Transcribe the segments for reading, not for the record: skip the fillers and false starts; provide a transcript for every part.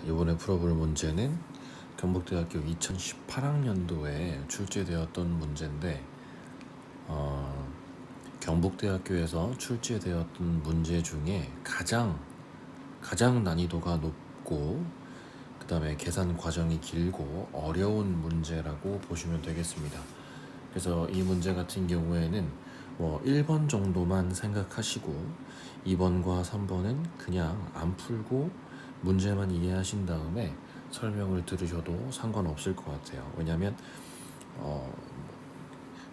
이번에 풀어볼 문제는 경북대학교 2018학년도에 출제되었던 문제인데 경북대학교에서 출제되었던 문제 중에 가장 난이도가 높고 그 다음에 계산 과정이 길고 어려운 문제라고 보시면 되겠습니다. 그래서 이 문제 같은 경우에는 1번 정도만 생각하시고 2번과 3번은 그냥 안 풀고 문제만 이해하신 다음에 설명을 들으셔도 상관없을 것 같아요. 왜냐하면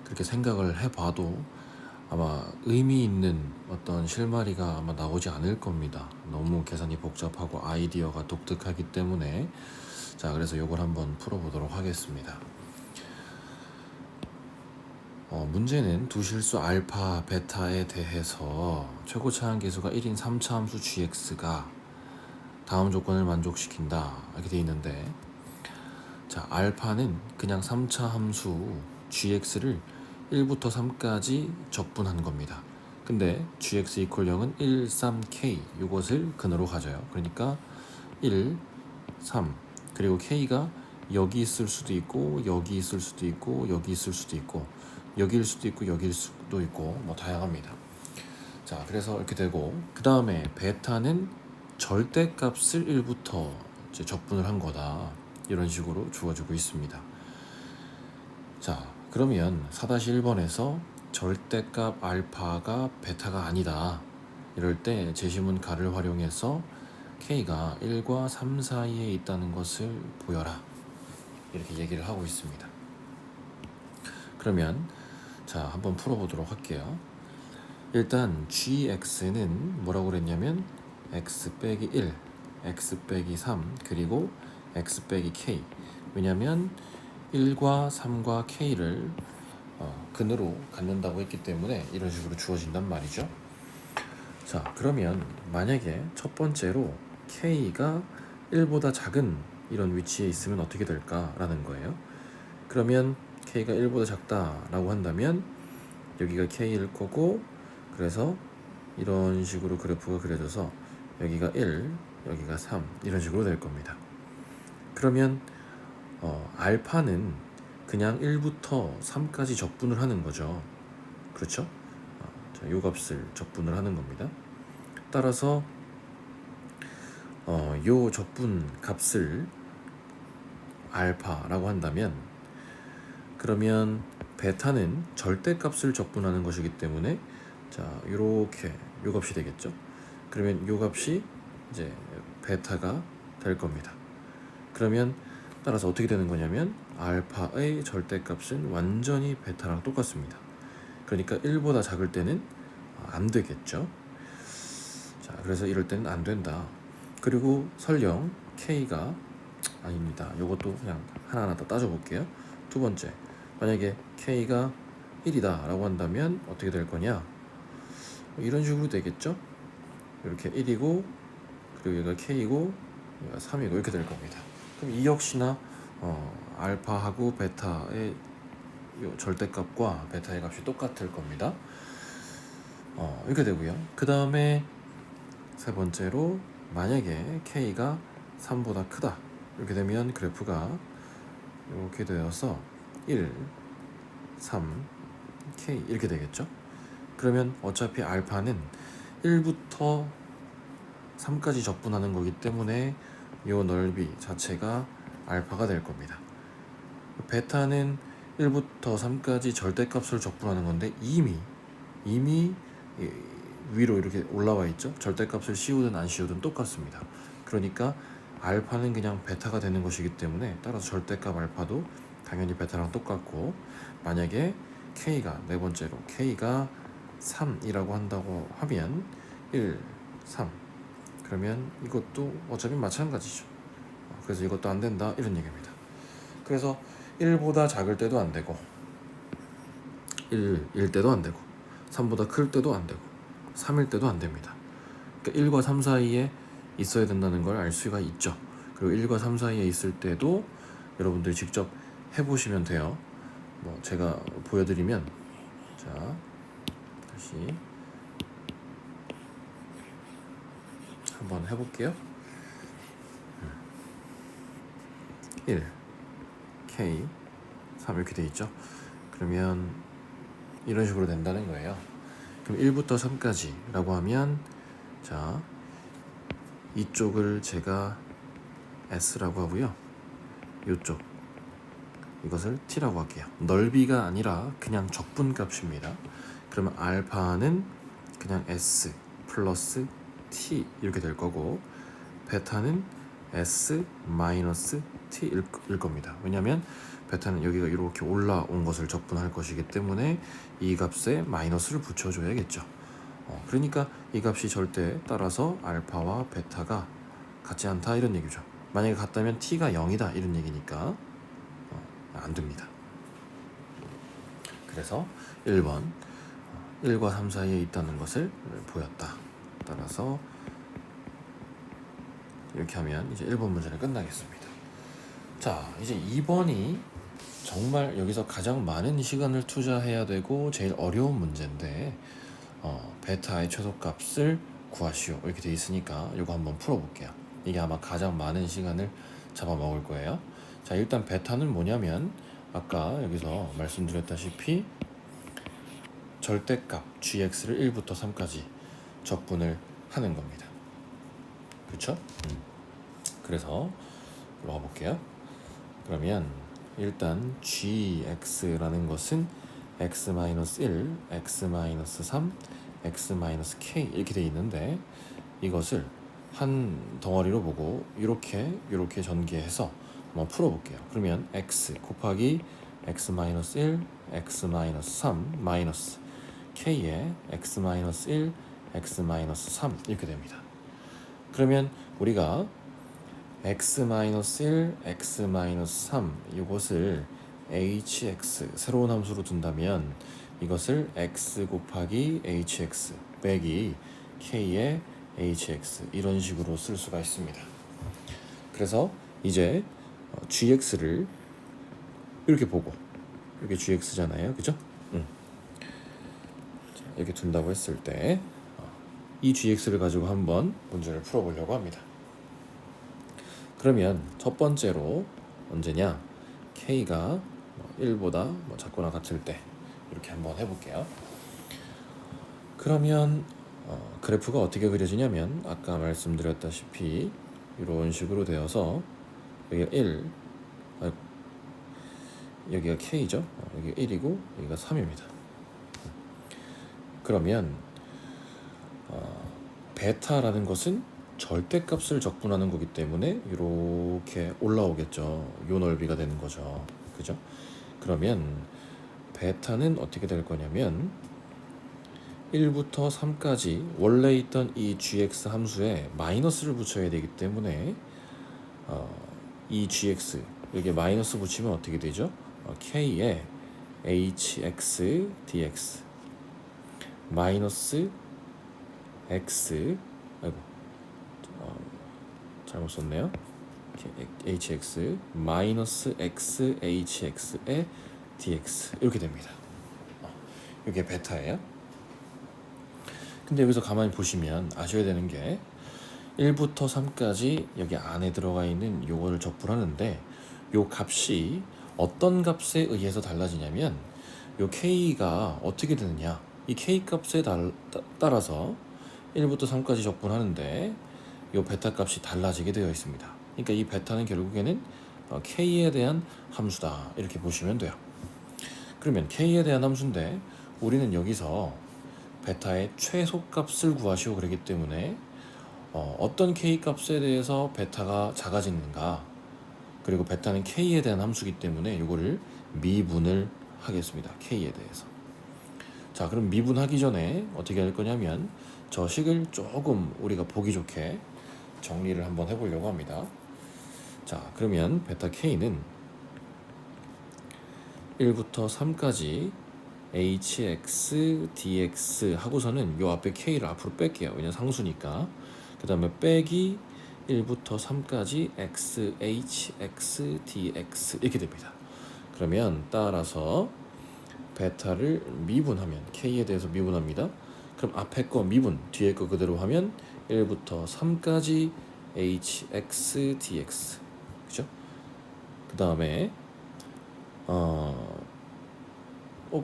그렇게 생각을 해봐도 아마 의미 있는 어떤 실마리가 아마 나오지 않을 겁니다. 너무 계산이 복잡하고 아이디어가 독특하기 때문에. 자, 그래서 이걸 한번 풀어보도록 하겠습니다. 문제는 두 실수 알파, 베타에 대해서 최고 차항계수가 1인 3차 함수 gx가 다음 조건을 만족시킨다 이렇게 돼 있는데, 자, 알파는 그냥 3차 함수 gx를 1부터 3까지 적분한 겁니다. 근데 gx 이퀄 0은 1, 3k 이것을 근으로 가져요. 그러니까 1, 3 그리고 k가 여기 있을 수도 있고 여기 있을 수도 있고 여기 있을 수도 있고 여기일 수도 있고 여기일 수도 있고 뭐 다양합니다. 자, 그래서 이렇게 되고, 그 다음에 베타는 절대값을 1부터 이제 적분을 한 거다 이런 식으로 주어지고 있습니다. 자, 그러면 4-1번에서 절대값 알파가 베타가 아니다 이럴 때 제시문 가를 활용해서 k가 1과 3 사이에 있다는 것을 보여라 이렇게 얘기를 하고 있습니다. 그러면 자, 한번 풀어보도록 할게요. 일단 gx는 뭐라고 그랬냐면 x 빼기 1, x 빼기 3 그리고 x 빼기 k. 왜냐면 1과 3과 k를 근으로 갖는다고 했기 때문에 이런 식으로 주어진단 말이죠. 자, 그러면 만약에 첫 번째로 k가 1보다 작은 이런 위치에 있으면 어떻게 될까라는 거예요. 그러면 k가 1보다 작다라고 한다면 여기가 k일 거고, 그래서 이런 식으로 그래프가 그려져서 여기가 1, 여기가 3 이런 식으로 될 겁니다. 그러면 알파는 그냥 1부터 3까지 적분을 하는 거죠. 그렇죠? 자, 이 값을 적분을 하는 겁니다. 따라서 요 적분 값을 알파라고 한다면, 그러면 베타는 절대값을 적분하는 것이기 때문에 자, 요렇게 요 값이 되겠죠. 그러면 요 값이 이제 베타가 될 겁니다. 그러면 따라서 어떻게 되는 거냐면 알파의 절대값은 완전히 베타랑 똑같습니다. 그러니까 1보다 작을 때는 안 되겠죠. 자, 그래서 이럴 때는 안 된다. 그리고 설령 k가 아닙니다. 요것도 그냥 하나하나 더 따져볼게요. 두 번째, 만약에 k가 1이다 라고 한다면 어떻게 될 거냐, 이런 식으로 되겠죠. 이렇게 1이고 그리고 얘가 k이고 얘가 3이고 이렇게 될 겁니다. 그럼 이 역시나 알파하고 베타의 요 절대값과 베타의 값이 똑같을 겁니다. 이렇게 되고요. 그 다음에 세 번째로 만약에 k가 3보다 크다 이렇게 되면 그래프가 이렇게 되어서 1, 3, k 이렇게 되겠죠. 그러면 어차피 알파는 1부터 3까지 적분하는 거기 때문에 이 넓이 자체가 알파가 될 겁니다. 베타는 1부터 3까지 절대값을 적분하는 건데 이미 위로 이렇게 올라와 있죠. 절대값을 씌우든 안 씌우든 똑같습니다. 그러니까 알파는 그냥 베타가 되는 것이기 때문에 따라서 절대값 알파도 당연히 베타랑 똑같고, 만약에 k가 네 번째로 k가 3이라고 한다고 하면 1, 3 그러면 이것도 어차피 마찬가지죠. 그래서 이것도 안 된다 이런 얘기입니다. 그래서 1보다 작을 때도 안 되고 1일 때도 안 되고 3보다 클 때도 안 되고 3일 때도 안 됩니다. 그러니까 1과 3 사이에 있어야 된다는 걸 알 수가 있죠. 그리고 1과 3 사이에 있을 때도 여러분들이 직접 해보시면 돼요. 뭐 제가 보여드리면, 자, 다시 한번 해볼게요. 1 K 3 이렇게 돼 있죠. 그러면 이런 식으로 된다는 거예요. 그럼 1부터 3까지 라고 하면 자 이쪽을 제가 S라고 하고요. 이쪽 이것을 T라고 할게요. 넓이가 아니라 그냥 적분값입니다. 그러면 알파는 그냥 S 플러스 T 이렇게 될 거고 베타는 S 마이너스 T일 겁니다. 왜냐하면 베타는 여기가 이렇게 올라온 것을 적분할 것이기 때문에 이 값에 마이너스를 붙여줘야겠죠. 그러니까 이 값이 절대 따라서 알파와 베타가 같지 않다 이런 얘기죠. 만약에 같다면 T가 0이다 이런 얘기니까 안 됩니다. 그래서 1번 1과 3 사이에 있다는 것을 보였다. 따라서 이렇게 하면 이제 1번 문제는 끝나겠습니다. 자, 이제 2번이 정말 여기서 가장 많은 시간을 투자해야 되고 제일 어려운 문제인데 베타의 최소값을 구하시오 이렇게 돼 있으니까 이거 한번 풀어볼게요. 이게 아마 가장 많은 시간을 잡아먹을 거예요. 자, 일단 베타는 뭐냐면 아까 여기서 말씀드렸다시피 절대값 gx를 1부터 3까지 적분을 하는 겁니다. 그렇죠? 그래서 들어가 볼게요. 그러면 일단 gx라는 것은 x-1, x-3, x-k 이렇게 돼 있는데 이것을 한 덩어리로 보고 이렇게 전개해서 한번 풀어볼게요. 그러면 x 곱하기 x-1, x-3 마이너스 k에 x-1, x-3 이렇게 됩니다. 그러면 우리가 x-1, x-3 이것을 hx 새로운 함수로 둔다면 이것을 x 곱하기 hx 빼기 k의 hx 이런 식으로 쓸 수가 있습니다. 그래서 이제 gx를 이렇게 보고 이렇게 gx잖아요, 그죠? 이렇게 둔다고 했을 때 이 gx를 가지고 한번 문제를 풀어보려고 합니다. 그러면 첫 번째로 언제냐? k가 1보다 작거나 같을 때 이렇게 한번 해볼게요. 그러면 그래프가 어떻게 그려지냐면 아까 말씀드렸다시피 이런 식으로 되어서 여기가 1, 여기가 k죠. 여기가 1이고 여기가 3입니다. 그러면 베타라는 것은 절대값을 적분하는 거기 때문에 이렇게 올라오겠죠. 요 넓이가 되는 거죠. 그죠? 그러면 베타는 어떻게 될 거냐면 1부터 3까지 원래 있던 이 gx 함수에 마이너스를 붙여야 되기 때문에 이 gx 여기에 마이너스 붙이면 어떻게 되죠? k에 hx dx 마이너스 x 잘못 썼네요. hx 마이너스 x hx의 dx 이렇게 됩니다. 이게 베타예요. 근데 여기서 가만히 보시면 아셔야 되는 게 1부터 3까지 여기 안에 들어가 있는 요거를 적분하는데 요 값이 어떤 값에 의해서 달라지냐면 요 k가 어떻게 되느냐 이 k 값에 따라서 1부터 3까지 적분하는데 요 베타 값이 달라지게 되어 있습니다. 그러니까 이 베타는 결국에는 k에 대한 함수다 이렇게 보시면 돼요. 그러면 k에 대한 함수인데 우리는 여기서 베타의 최소값을 구하시오 그러기 때문에 어떤 k 값에 대해서 베타가 작아지는가 그리고 베타는 k에 대한 함수이기 때문에 이거를 미분을 하겠습니다. k에 대해서. 자, 그럼 미분하기 전에 어떻게 할 거냐면 저 식을 조금 우리가 보기 좋게 정리를 한번 해보려고 합니다. 자, 그러면 베타 k는 1부터 3까지 hx dx 하고서는 요 앞에 k를 앞으로 뺄게요. 왜냐면 상수니까. 그 다음에 빼기 1부터 3까지 x hx dx 이렇게 됩니다. 그러면 따라서 베타를 미분하면 k에 대해서 미분합니다. 그럼 앞에 거 미분, 뒤에 거 그대로 하면 1부터 3까지 hx dx 그죠? 그 다음에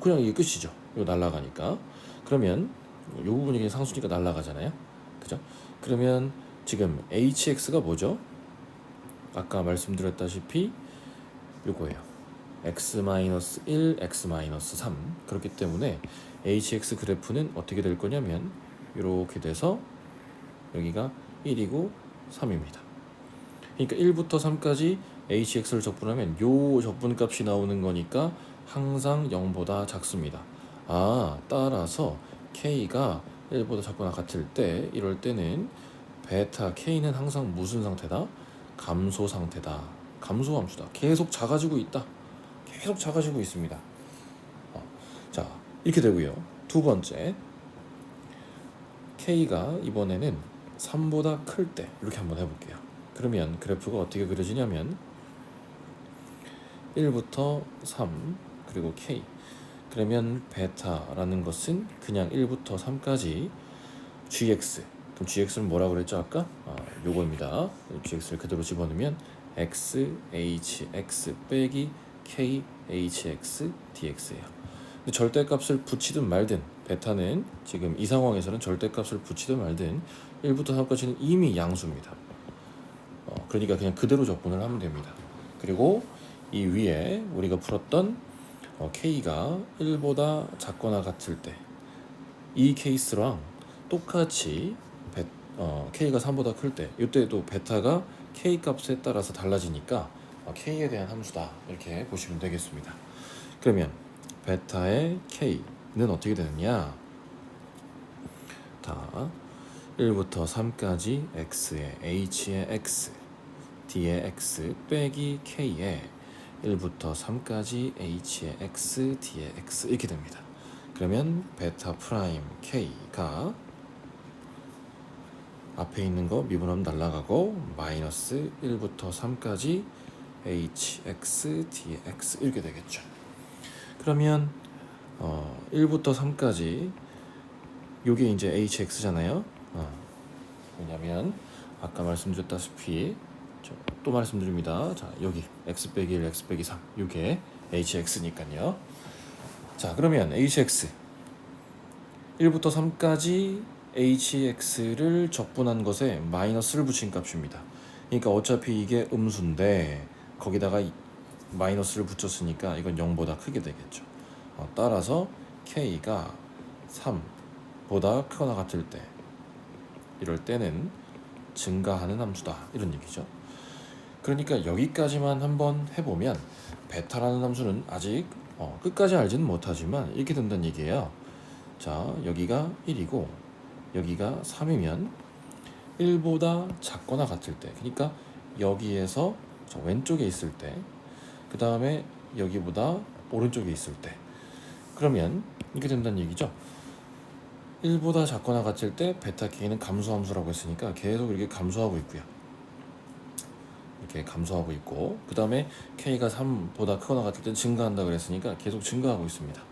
그냥 이게 끝이죠. 이거 날아가니까. 그러면 이 부분이 그냥 상수니까 날아가잖아요. 그죠? 그러면 지금 hx가 뭐죠? 아까 말씀드렸다시피 요거예요. x-1, x-3. 그렇기 때문에 hx 그래프는 어떻게 될 거냐면 이렇게 돼서 여기가 1이고 3입니다. 그러니까 1부터 3까지 hx를 적분하면 요 적분값이 나오는 거니까 항상 0보다 작습니다. 따라서 k가 1보다 작거나 같을 때, 이럴 때는 베타 k는 항상 무슨 상태다? 감소 상태다. 감소 함수다. 계속 작아지고 있다. 계속 작아지고 있습니다. 자, 이렇게 되고요. 두 번째, k가 이번에는 3보다 클 때 이렇게 한번 해볼게요. 그러면 그래프가 어떻게 그려지냐면 1부터 3 그리고 k. 그러면 베타라는 것은 그냥 1부터 3까지 gx. 그럼 gx는 뭐라고 그랬죠 아까? 요거입니다. gx를 그대로 집어넣으면 x hx 빼기 k hx dx예요. 근데 절대값을 붙이든 말든, 베타는 지금 이 상황에서는 절대값을 붙이든 말든 1부터 3까지는 이미 양수입니다. 그러니까 그냥 그대로 적분을 하면 됩니다. 그리고 이 위에 우리가 풀었던 k가 1보다 작거나 같을 때, 이 케이스랑 똑같이 k가 3보다 클 때, 이때도 베타가 k 값에 따라서 달라지니까 k에 대한 함수다 이렇게 보시면 되겠습니다. 그러면 베타의 k는 어떻게 되느냐? 다 1부터 3까지 x의 h의 x, d의 x 빼기 k의 1부터 3까지 h의 x, d의 x 이렇게 됩니다. 그러면 베타 프라임 k가 앞에 있는 거 미분하면 날라가고 마이너스 1부터 3까지 hx, dx 이렇게 되겠죠. 그러면 1부터 3까지 요게 이제 hx잖아요. 왜냐면 아까 말씀드렸다시피 또 말씀드립니다. 자, 여기 x 빼기 1, x 빼기 3 요게 hx니까요. 자, 그러면 hx 1부터 3까지 hx를 적분한 것에 마이너스를 붙인 값입니다. 그러니까 어차피 이게 음수인데 거기다가 마이너스를 붙였으니까 이건 0보다 크게 되겠죠. 따라서 k가 3보다 크거나 같을 때, 이럴 때는 증가하는 함수다 이런 얘기죠. 그러니까 여기까지만 한번 해보면 베타라는 함수는 아직 끝까지 알지는 못하지만 이렇게 된다는 얘기예요. 자, 여기가 1이고 여기가 3이면 1보다 작거나 같을 때, 그러니까 여기에서 저 왼쪽에 있을 때, 그 다음에 여기보다 오른쪽에 있을 때, 그러면 이렇게 된다는 얘기죠. 1보다 작거나 같을 때 베타 k는 감소함수라고 했으니까 계속 이렇게 감소하고 있고요. 이렇게 감소하고 있고, 그 다음에 k가 3보다 크거나 같을 때 증가한다 그랬으니까 계속 증가하고 있습니다.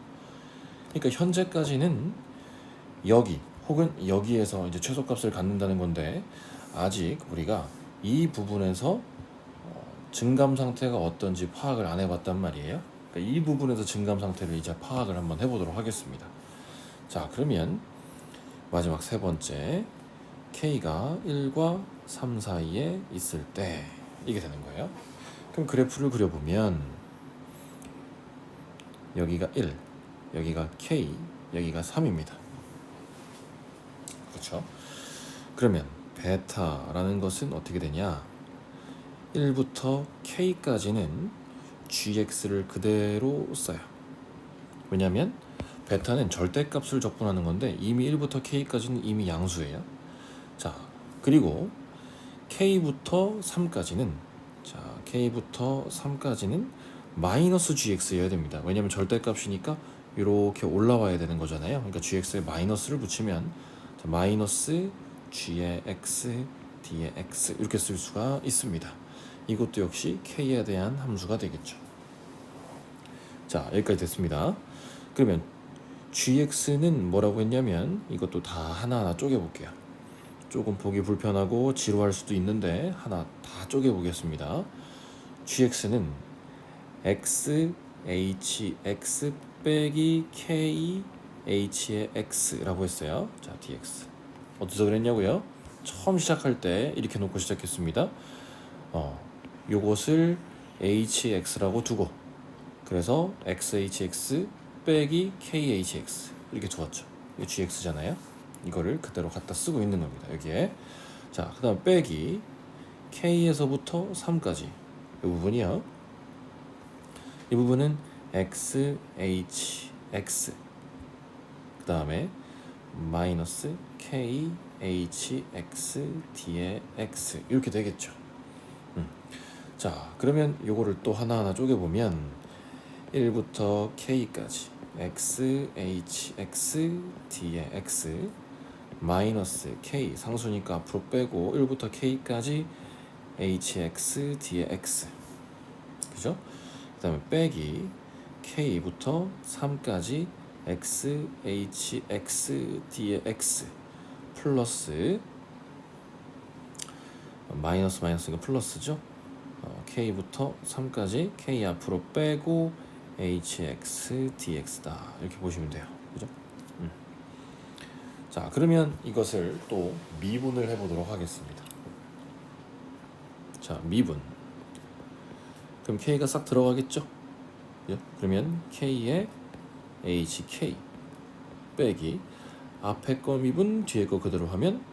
그러니까 현재까지는 여기 혹은 여기에서 이제 최소값을 갖는다는 건데, 아직 우리가 이 부분에서 증감 상태가 어떤지 파악을 안 해봤단 말이에요. 그러니까 이 부분에서 증감 상태를 이제 파악을 한번 해보도록 하겠습니다. 자, 그러면 마지막 세 번째, k가 1과 3 사이에 있을 때 이게 되는 거예요. 그럼 그래프를 그려보면 여기가 1, 여기가 k, 여기가 3입니다. 그렇죠? 그러면 베타라는 것은 어떻게 되냐? 1부터 k까지는 gx를 그대로 써요. 왜냐하면 베타는 절대값을 적분하는 건데 이미 1부터 k까지는 이미 양수예요. 자, 그리고 k부터 3까지는 마이너스 gx여야 됩니다. 왜냐하면 절대값이니까 이렇게 올라와야 되는 거잖아요. 그러니까 gx에 마이너스를 붙이면 마이너스 g의 x, d의 x 이렇게 쓸 수가 있습니다. 이것도 역시 k에 대한 함수가 되겠죠. 자, 여기까지 됐습니다. 그러면 gx는 뭐라고 했냐면, 이것도 다 하나하나 쪼개볼게요. 조금 보기 불편하고 지루할 수도 있는데 하나 다 쪼개보겠습니다. gx는 x hx 빼기 k h의 x라고 했어요. 자, dx 어디서 그랬냐고요? 처음 시작할 때 이렇게 놓고 시작했습니다. 요것을 hx라고 두고 그래서 xhx 빼기 khx 이렇게 두었죠. 이게 gx잖아요. 이거를 그대로 갖다 쓰고 있는 겁니다. 여기에. 자, 그 다음 빼기 k에서부터 3까지 이 부분이요. 이 부분은 x, h, x 그 다음에 마이너스 k, h, x, d의 x 이렇게 되겠죠. 자, 그러면 요거를 또 하나하나 쪼개보면 1부터 k까지 x, h, x, d의 x 마이너스 k 상수니까 앞으로 빼고 1부터 k까지 hx, d의 x 그죠? 그 다음에 빼기 k부터 3까지 x, h, x, d의 x 플러스 마이너스가 플러스죠? k부터 3까지 k 앞으로 빼고 hx, dx다 이렇게 보시면 돼요. 그죠? 자, 그러면 이것을 또 미분을 해보도록 하겠습니다. 자, 미분. 그럼 k가 싹 들어가겠죠? 그죠? 그러면 k에 hk 빼기 앞에 거 미분 뒤에 거 그대로 하면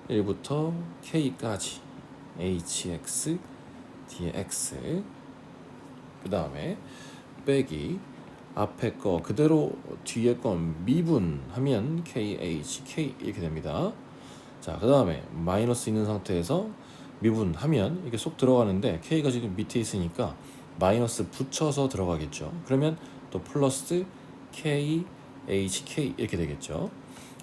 1부터 k까지 hx, dx 그 다음에 빼기 앞에 거 그대로 뒤에 거 미분하면 khk 이렇게 됩니다. 자, 그 다음에 마이너스 있는 상태에서 미분하면 이게 쏙 들어가는데 k가 지금 밑에 있으니까 마이너스 붙여서 들어가겠죠. 그러면 또 플러스 k, hk 이렇게 되겠죠.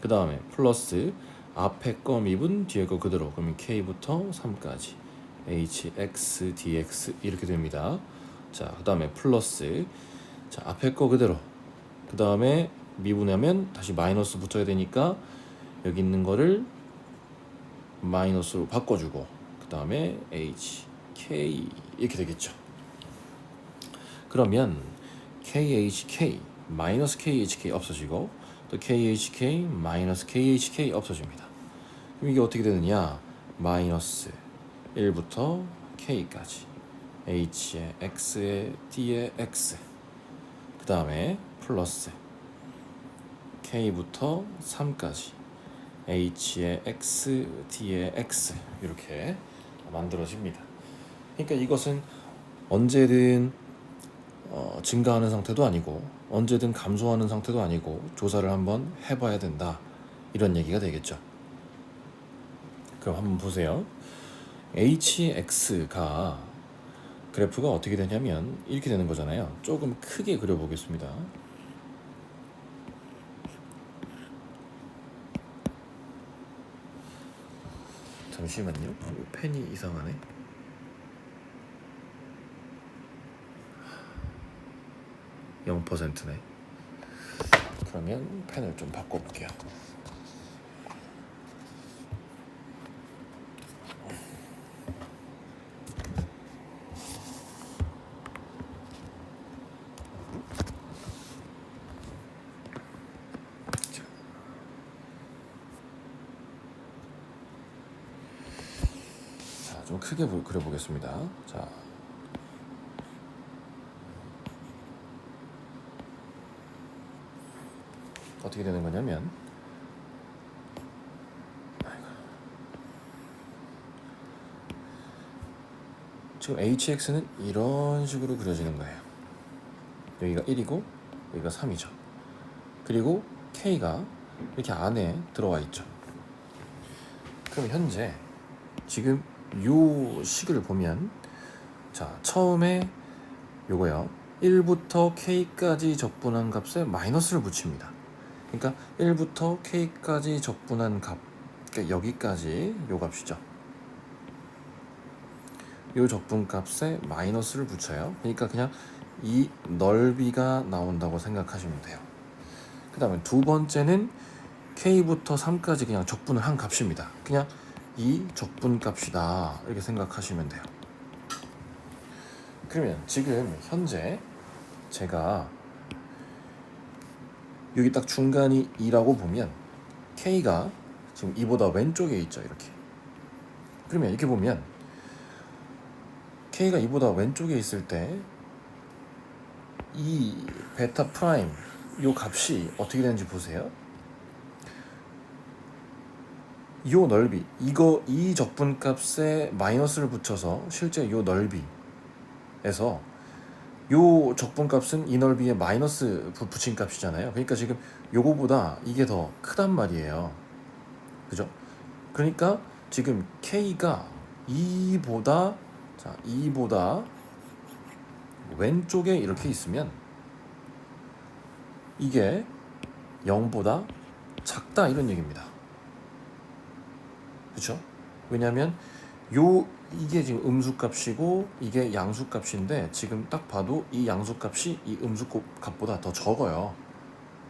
그 다음에 플러스 앞에 거 미분 뒤에 거 그대로 그러면 k부터 3까지 hx, dx 이렇게 됩니다. 자, 그 다음에 플러스 자, 앞에 거 그대로 그 다음에 미분하면 다시 마이너스 붙어야 되니까 여기 있는 거를 마이너스로 바꿔주고 그 다음에 h, k 이렇게 되겠죠. 그러면 khk 마이너스 khk 없어지고 또 khk 마이너스 khk 없어집니다. 그럼 이게 어떻게 되느냐? 마이너스 1부터 k까지 h의 x의 d의 x 그 다음에 플러스 k부터 3까지 h의 x, d의 x 이렇게 만들어집니다. 그러니까 이것은 언제든 증가하는 상태도 아니고 언제든 감소하는 상태도 아니고 조사를 한번 해봐야 된다 이런 얘기가 되겠죠. 그럼 한번 보세요. hx가 그래프가 어떻게 되냐면 이렇게 되는 거잖아요. 조금 크게 그려보겠습니다. 잠시만요. 펜이 이상하네. %네. 그러면 펜을 좀 바꿔볼게요. 자, 좀 크게 그려보겠습니다. 자, 어떻게 되는 거냐면 지금 hx는 이런 식으로 그려지는 거예요. 여기가 1이고 여기가 3이죠. 그리고 k가 이렇게 안에 들어와 있죠. 그럼 현재 지금 요 식을 보면 자, 처음에 요거요 1부터 k까지 적분한 값에 마이너스를 붙입니다. 그러니까 1부터 k까지 적분한 값 그러니까 여기까지 요 값이죠. 요 적분값에 마이너스를 붙여요. 그러니까 그냥 이 넓이가 나온다고 생각하시면 돼요. 그 다음에 두 번째는 k부터 3까지 그냥 적분을 한 값입니다. 그냥 이 적분값이다 이렇게 생각하시면 돼요. 그러면 지금 현재 제가 여기 딱 중간이 2라고 보면 K가 지금 2보다 왼쪽에 있죠. 이렇게. 그러면 이렇게 보면 K가 2보다 왼쪽에 있을 때 이 베타 프라임 요 값이 어떻게 되는지 보세요. 요 넓이 이 적분값에 마이너스를 붙여서 실제 요 넓이에서 요 적분값은 이 넓이에 마이너스 붙인 값이잖아요. 그러니까 지금 요거보다 이게 더 크단 말이에요. 그죠? 그러니까 지금 K가 2보다 왼쪽에 이렇게 있으면 이게 0보다 작다 이런 얘기입니다. 그렇죠? 왜냐하면 이게 지금 음수값이고 이게 양수값인데 지금 딱 봐도 이 양수값이 이 음수값보다 더 적어요.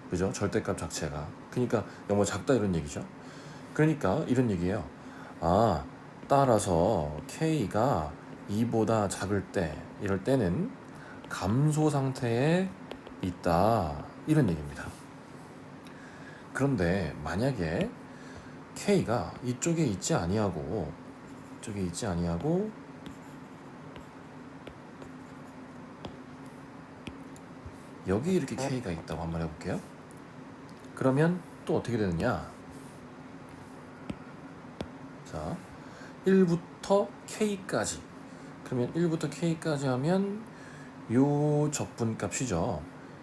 그죠? 절대값 자체가. 그러니까 0보다 작다 이런 얘기죠. 그러니까 이런 얘기예요. 따라서 K가 2보다 작을 때 이럴 때는 감소 상태에 있다 이런 얘기입니다. 그런데 만약에 K가 이쪽에 있지 아니하고 여기 이렇게 K가 있다고 한번 해볼게요. 그러면 또 어떻게 되느냐? 자, 1부터 K까지. 그러면 1부터 K까지 하면 요 적분값이죠.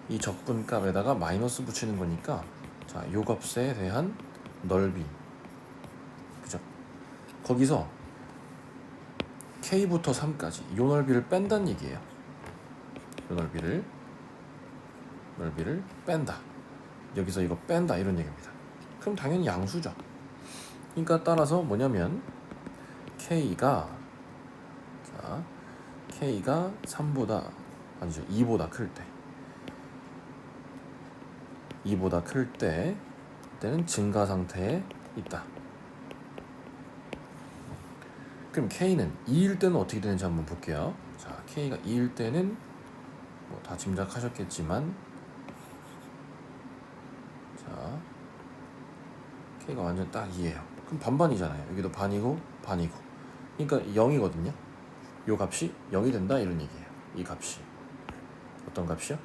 이 적분값에다가 마이너스 붙이는 거니까 자, 요 값에 대한 넓이. 그죠? 거기서 K부터 3까지 요 넓이를 뺀다는 얘기예요. 요 넓이를 뺀다. 여기서 이거 뺀다 이런 얘기입니다. 그럼 당연히 양수죠. 그러니까 따라서 뭐냐면 K가 2보다 클 때 때는 증가 상태에 있다. 그럼 K는 2일 때는 어떻게 되는지 한번 볼게요. 자, K가 2일 때는 뭐 다 짐작하셨겠지만 자, K가 완전 딱 2예요. 그럼 반반이잖아요. 여기도 반이고 반이고. 그러니까 0이거든요. 요 값이 0이 된다 이런 얘기예요. 이 값이 어떤 값이요?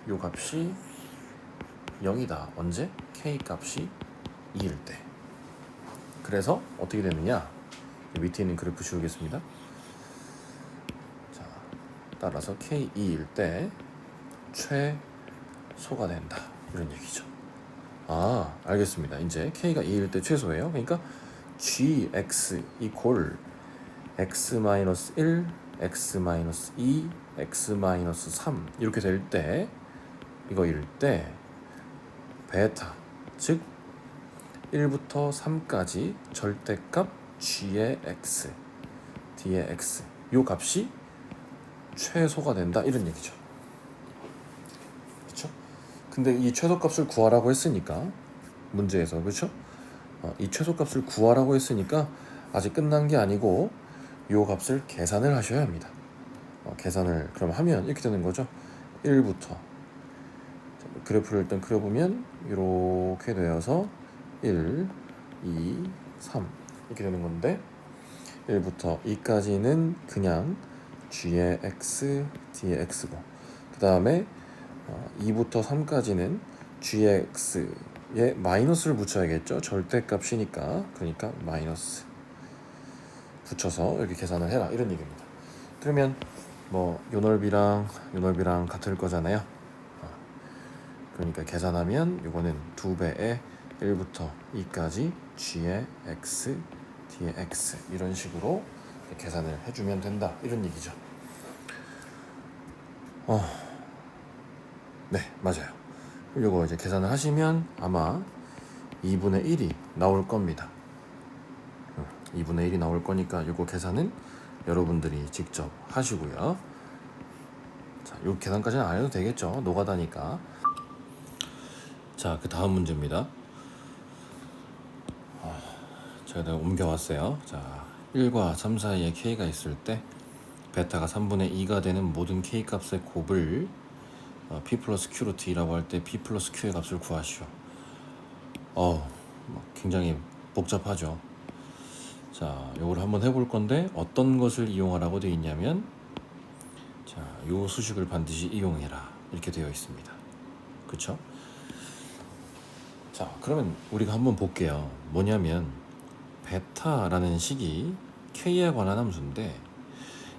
요 값이 0이다. 언제? K 값이 2일 때. 그래서 어떻게 되느냐? 밑에 있는 그래프 지우겠습니다. 자, 따라서 K 2일 때 최소가 된다. 이런 얘기죠. 알겠습니다. 이제 K가 2일 때 최소예요. 그러니까 GX 이퀄 X-1, X-2, X-3 이렇게 될 때 이거일 때 베타 즉 1부터 3까지 절대값 G의 X, D의 X 요 값이 최소가 된다 이런 얘기죠. 그렇죠? 근데 이 최소값을 구하라고 했으니까 문제에서 그렇죠? 이 최소값을 구하라고 했으니까 아직 끝난 게 아니고 요 값을 계산을 하셔야 합니다. 계산을 그럼 하면 이렇게 되는 거죠. 1부터 그래프를 일단 그려보면 이렇게 되어서 1, 2, 3 이렇게 되는 건데 1부터 2까지는 그냥 G의 X, D의 X고 그 다음에 2부터 3까지는 G의 X에 마이너스를 붙여야겠죠. 절대값이니까 그러니까 마이너스 붙여서 이렇게 계산을 해라 이런 얘기입니다. 그러면 뭐 요 넓이랑 같을 거잖아요. 그러니까 계산하면 요거는 2배의 1부터 2까지 G의 X, D의 X 이런 식으로 계산을 해주면 된다 이런 얘기죠. 네, 맞아요. 요거 이제 계산을 하시면 아마 2분의 1이 나올 겁니다. 2분의 1이 나올 거니까 요거 계산은 여러분들이 직접 하시고요. 자, 요 계산까지는 안 해도 되겠죠. 노가다니까. 자, 그 다음 문제입니다. 제가 옮겨왔어요. 자, 1과 3 사이에 K가 있을 때 베타가 3분의 2가 되는 모든 k 값의 곱을 p 플러스 q로 t라고 할 때 p 플러스 q의 값을 구하시오. 굉장히 복잡하죠. 자, 요걸 한번 해볼 건데 어떤 것을 이용하라고 되어 있냐면, 자, 요 수식을 반드시 이용해라 이렇게 되어 있습니다. 그쵸? 자, 그러면 우리가 한번 볼게요. 뭐냐면 베타라는 식이 k에 관한 함수인데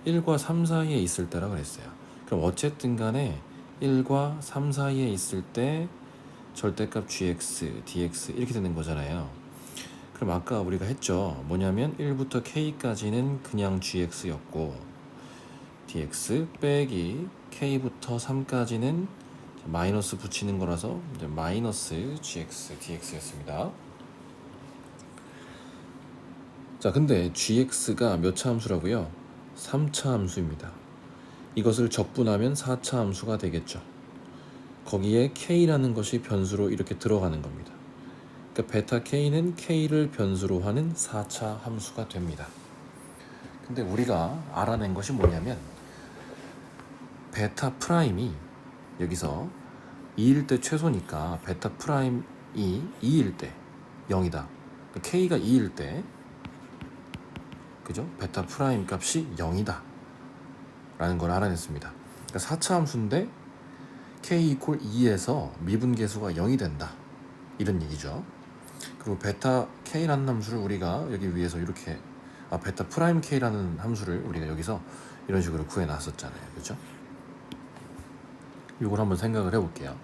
1과 3 사이에 있을 때라 그랬어요. 그럼 어쨌든 간에 1과 3 사이에 있을 때 절대값 gx, dx 이렇게 되는 거잖아요. 그럼 아까 우리가 했죠. 뭐냐면 1부터 k까지는 그냥 gx였고 dx 빼기 k부터 3까지는 마이너스 붙이는 거라서 이제 마이너스 gx, dx였습니다. 자, 근데 gx가 몇 차 함수라고요? 3차 함수입니다. 이것을 적분하면 4차 함수가 되겠죠. 거기에 k라는 것이 변수로 이렇게 들어가는 겁니다. 그러니까 베타 k는 k를 변수로 하는 4차 함수가 됩니다. 근데 우리가 알아낸 것이 뭐냐면 베타 프라임이 여기서 2일 때 최소니까 베타 프라임이 2일 때 0이다. k가 2일 때, 그죠? 베타 프라임 값이 0이다 라는 걸 알아냈습니다. 그러니까 4차 함수인데 k 이퀄 2에서 미분계수가 0이 된다 이런 얘기죠. 그리고 베타 k라는 함수를 우리가 여기 위에서 이렇게 베타 프라임 k라는 함수를 우리가 여기서 이런 식으로 구해놨었잖아요. 그죠? 이걸 한번 생각을 해볼게요.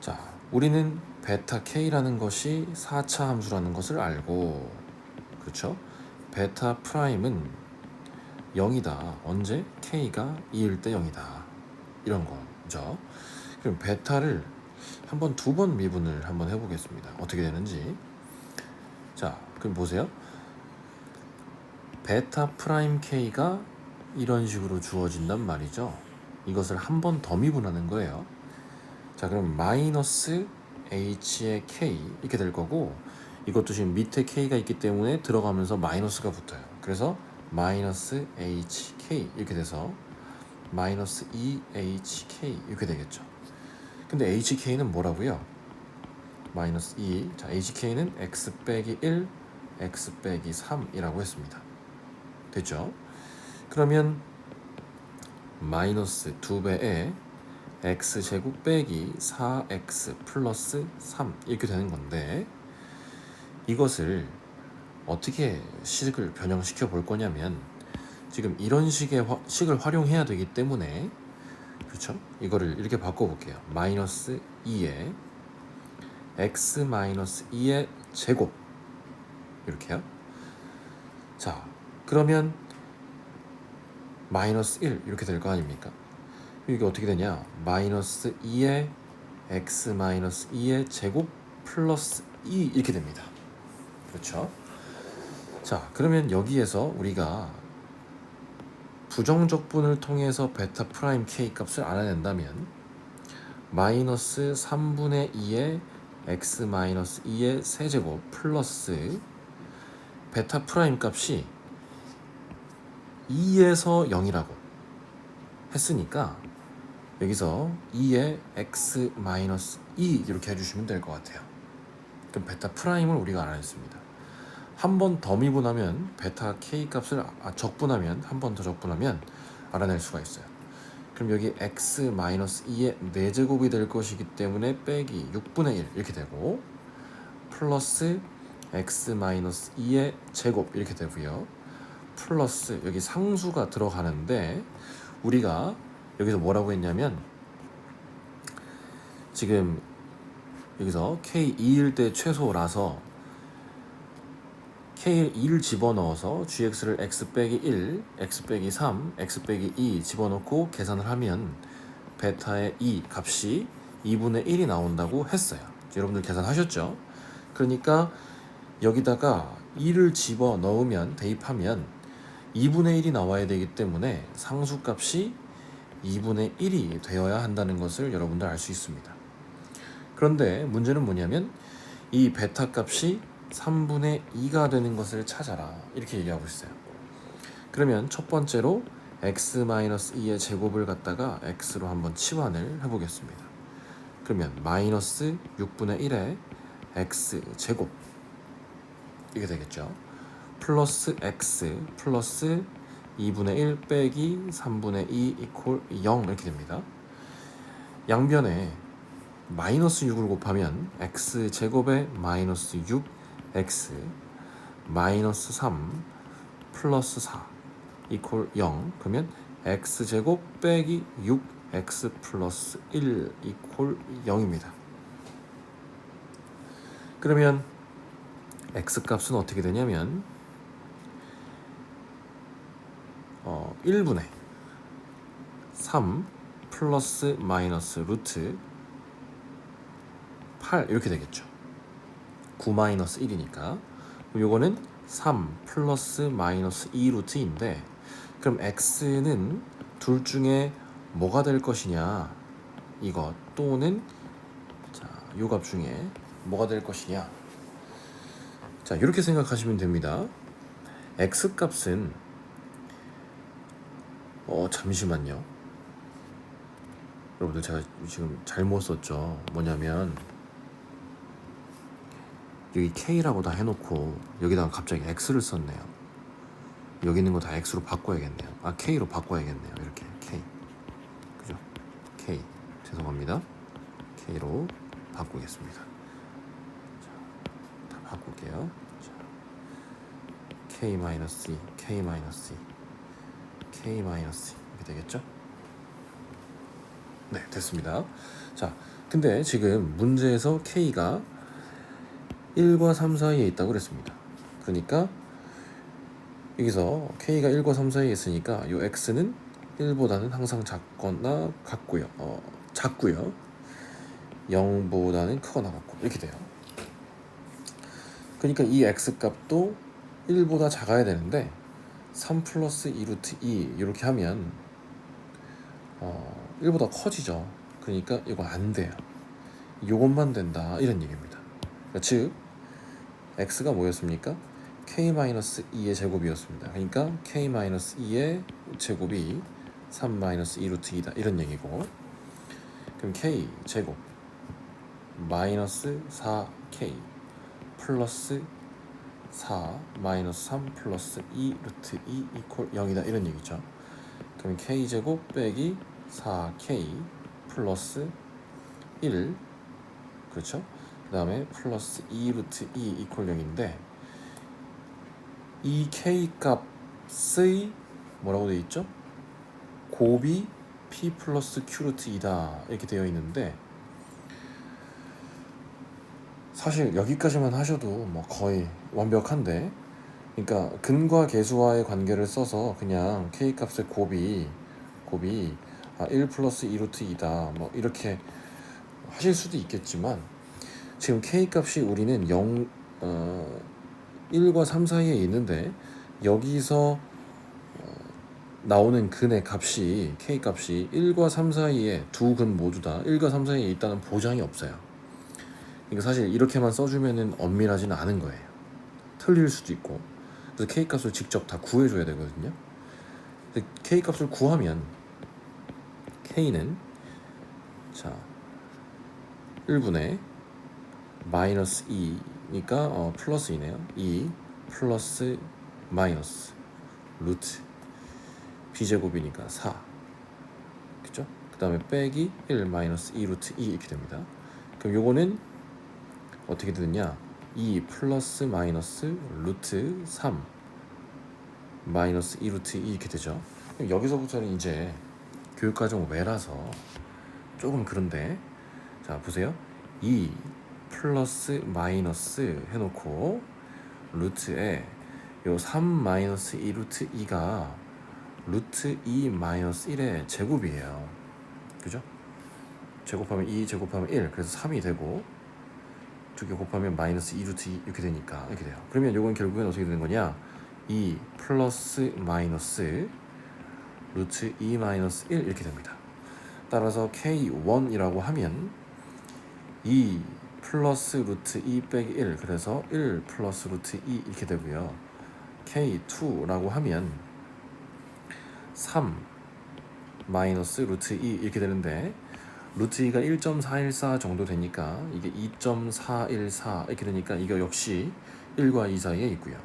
자, 우리는 베타 k라는 것이 4차 함수라는 것을 알고, 그렇죠? 베타 프라임은 0이다. 언제? k가 2일 때 0이다. 이런 거죠. 그럼 베타를 한번 2번 미분을 한번 해보겠습니다. 어떻게 되는지. 자, 그럼 보세요. 베타 프라임 k가 이런 식으로 주어진단 말이죠. 이것을 한 번 더 미분하는 거예요. 자, 그럼 마이너스 h의 k 이렇게 될 거고, 이것도 지금 밑에 k가 있기 때문에 들어가면서 마이너스가 붙어요. 그래서 마이너스 hk 이렇게 돼서 마이너스 2hk 이렇게 되겠죠. 근데 hk는 뭐라고요? 마이너스 2. 자, hk는 x 빼기 1, x 빼기 3이라고 했습니다. 됐죠? 그러면 마이너스 2배에 x제곱 빼기 4x 플러스 3 이렇게 되는 건데, 이것을 어떻게 식을 변형시켜 볼 거냐면, 지금 이런 식의 식을 활용해야 되기 때문에, 그렇죠? 이거를 이렇게 바꿔볼게요. 마이너스 2에 x 마이너스 2의 제곱 이렇게요. 자, 그러면 마이너스 1 이렇게 될 거 아닙니까? 이게 어떻게 되냐? 마이너스 2의 x 마이너스 2의 제곱 플러스 2 이렇게 됩니다. 그렇죠? 자, 그러면 여기에서 우리가 부정적분을 통해서 베타 프라임 k 값을 알아낸다면 마이너스 3분의 2의 x 마이너스 2의 세제곱 플러스 베타 프라임 값이 2에서 0이라고 했으니까 여기서 2의 x 마이너스 2 이렇게 해주시면 될 것 같아요. 그럼 베타 프라임을 우리가 알아냈습니다. 한 번 더 미분하면 베타 k 값을 적분하면 한 번 더 적분하면 알아낼 수가 있어요. 그럼 여기 x 마이너스 2의 4제곱이 될 것이기 때문에 빼기 6분의 1 이렇게 되고, 플러스 x 마이너스 2의 제곱 이렇게 되고요. 플러스 여기 상수가 들어가는데, 우리가 여기서 뭐라고 했냐면, 지금 여기서 k 2일 때 최소라서 k 2를 집어넣어서 gx를 x 빼기 1, x 빼기 3, x 빼기 2 집어넣고 계산을 하면 베타의 2 값이 2분의 1이 나온다고 했어요. 여러분들 계산하셨죠? 그러니까 여기다가 2를 집어넣으면, 대입하면 2분의 1이 나와야 되기 때문에 상수값이 2분의 1이 되어야 한다는 것을 여러분들 알 수 있습니다. 그런데 문제는 뭐냐면 이 베타 값이 3분의 2가 되는 것을 찾아라 이렇게 얘기하고 있어요. 그러면 첫 번째로 x-2의 제곱을 갖다가 x로 한번 치환을 해보겠습니다. 그러면 마이너스 6분의 1의 x 제곱 이게 되겠죠. 플러스 x 플러스 2분의 1 빼기 3분의 2 이퀄 0 이렇게 됩니다. 양변에 마이너스 6을 곱하면 x 제곱에 마이너스 6x 마이너스 3 플러스 4 이퀄 0 그러면 x 제곱 빼기 6x 플러스 1 이퀄 0입니다. 그러면 x 값은 어떻게 되냐면 1분의 3 플러스 마이너스 루트 8 이렇게 되겠죠. 9 마이너스 1이니까 요거는 3 플러스 마이너스 2 루트인데 그럼 x는 둘 중에 뭐가 될 것이냐 이것 또는 자, 요 값 중에 뭐가 될 것이냐 자 이렇게 생각하시면 됩니다. x 값은 잠시만요. 여러분들 제가 지금 잘못 썼죠. 뭐냐면 여기 K라고 다 해놓고 여기다가 갑자기 X를 썼네요. 여기 있는 거 다 X로 바꿔야겠네요. 아 K로 바꿔야겠네요. 이렇게 K 그죠? K 죄송합니다. K로 바꾸겠습니다. 자, 다 바꿀게요. 자, K-2 K-2 K-2 이렇게 되겠죠? 네 됐습니다. 자 근데 지금 문제에서 K가 1과 3 사이에 있다고 그랬습니다. 그러니까 여기서 K가 1과 3 사이에 있으니까 요 X는 1보다는 항상 작거나 같고요. 작고요. 0보다는 크거나 같고 이렇게 돼요. 그러니까 이 X 값도 1보다 작아야 되는데 3 플러스 2 루트 2 이렇게 하면 1보다 커지죠. 그러니까 이거 안 돼요. 요것만 된다 이런 얘기입니다. 그러니까 즉 x가 뭐였습니까? k-2의 제곱이었습니다. 그러니까 k-2의 제곱이 3-2 루트 2다 이런 얘기고 그럼 k 제곱 마이너스 4k 플러스 4 마이너스 3 플러스 2 루트 2 이퀄 0이다 이런 얘기죠. 그럼 k 제곱 빼기 4k 플러스 1 그렇죠? 그 다음에 플러스 2 루트 2 이퀄 0인데 이 k 값의 뭐라고 되어 있죠? 곱이 p 플러스 q 루트 2다 이렇게 되어 있는데 사실 여기까지만 하셔도 뭐 거의 완벽한데 그러니까 근과 계수와의 관계를 써서 그냥 k 값의 곱이 1 플러스 2 루트 2다 뭐 이렇게 하실 수도 있겠지만 지금 k 값이 우리는 1과 3 사이에 있는데 여기서 나오는 근의 값이 k 값이 1과 3 사이에 두 근 모두 다 1과 3 사이에 있다는 보장이 없어요. 그러니까 사실 이렇게만 써주면은 엄밀하지는 않은 거예요. 틀릴 수도 있고 그래서 k 값을 직접 다 구해줘야 되거든요. k 값을 구하면 k는 자 1분의 마이너스 2니까 플러스이네요. 2 플러스 마이너스 루트 b제곱이니까 4 그죠? 그 다음에 빼기 1 마이너스 2 루트 2 이렇게 됩니다. 그럼 요거는 어떻게 되느냐 2 플러스 마이너스 루트 3 마이너스 2 루트 2 이렇게 되죠. 그럼 여기서부터는 이제 교육과정 외라서 조금 그런데 자 보세요. 2 플러스 마이너스 해놓고 루트에 요 3 마이너스 2 루트 2가 루트 2 마이너스 1의 제곱이에요. 그죠? 제곱하면 2 제곱하면 1 그래서 3이 되고 두 개 곱하면 마이너스 2 루트 2 이렇게 되니까 이렇게 돼요. 그러면 요건 결국엔 어떻게 되는 거냐 2 플러스 마이너스 루트 2 마이너스 1 이렇게 됩니다. 따라서 K1이라고 하면 2 플러스 루트 2 빼기 1 그래서 1 플러스 루트 2 이렇게 되고요. K2라고 하면 3 마이너스 루트 2 이렇게 되는데 루트 2가 1.414 정도 되니까 이게 2.414 이렇게 되니까 이거 역시 1과 2 사이에 있고요.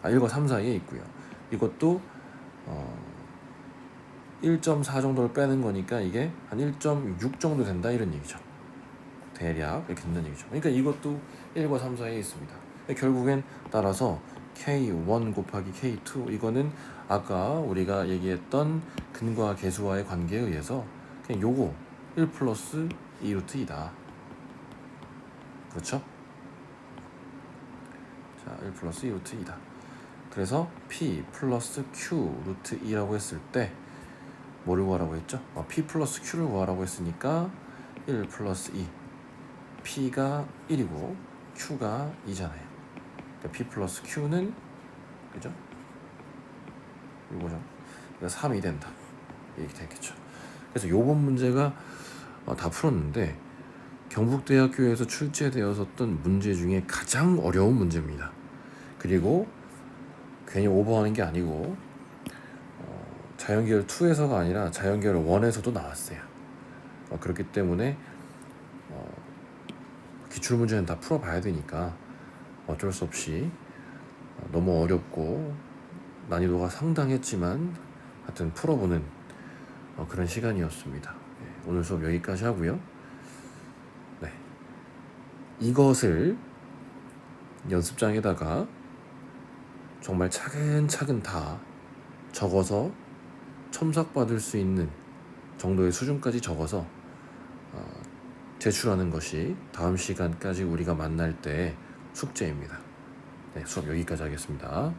1과 3 사이에 있고요. 이것도 1.4 정도를 빼는 거니까 이게 한 1.6 정도 된다 이런 얘기죠. 대략 이렇게 된다는 얘기죠. 그러니까 이것도 1과 3 사이에 있습니다. 결국엔 따라서 K1 곱하기 K2 이거는 아까 우리가 얘기했던 근과 계수와의 관계에 의해서 그냥 요거 1 플러스 2 루트 2다. 그렇죠? 자, 1 플러스 2 루트 2다. 그래서 P 플러스 Q 루트 2라고 했을 때 뭐를 구하라고 했죠? P 플러스 Q를 구하라고 했으니까 1 플러스 2 P가 1이고 Q가 2잖아요. 그러니까 P 플러스 Q는 그죠? 이거죠. 그러니까 3이 된다. 이렇게 되겠죠. 그래서 요번 문제가 다 풀었는데 경북대학교에서 출제되었었던 문제 중에 가장 어려운 문제입니다. 그리고 괜히 오버하는 게 아니고 자연계열 2에서가 아니라 자연계열 1에서도 나왔어요. 그렇기 때문에 기출문제는 다 풀어봐야 되니까 어쩔 수 없이 너무 어렵고 난이도가 상당했지만 하여튼 풀어보는 그런 시간이었습니다. 오늘 수업 여기까지 하고요. 네, 이것을 연습장에다가 정말 차근차근 다 적어서 첨삭받을 수 있는 정도의 수준까지 적어서 제출하는 것이 다음 시간까지 우리가 만날 때 숙제입니다. 네, 수업 여기까지 하겠습니다.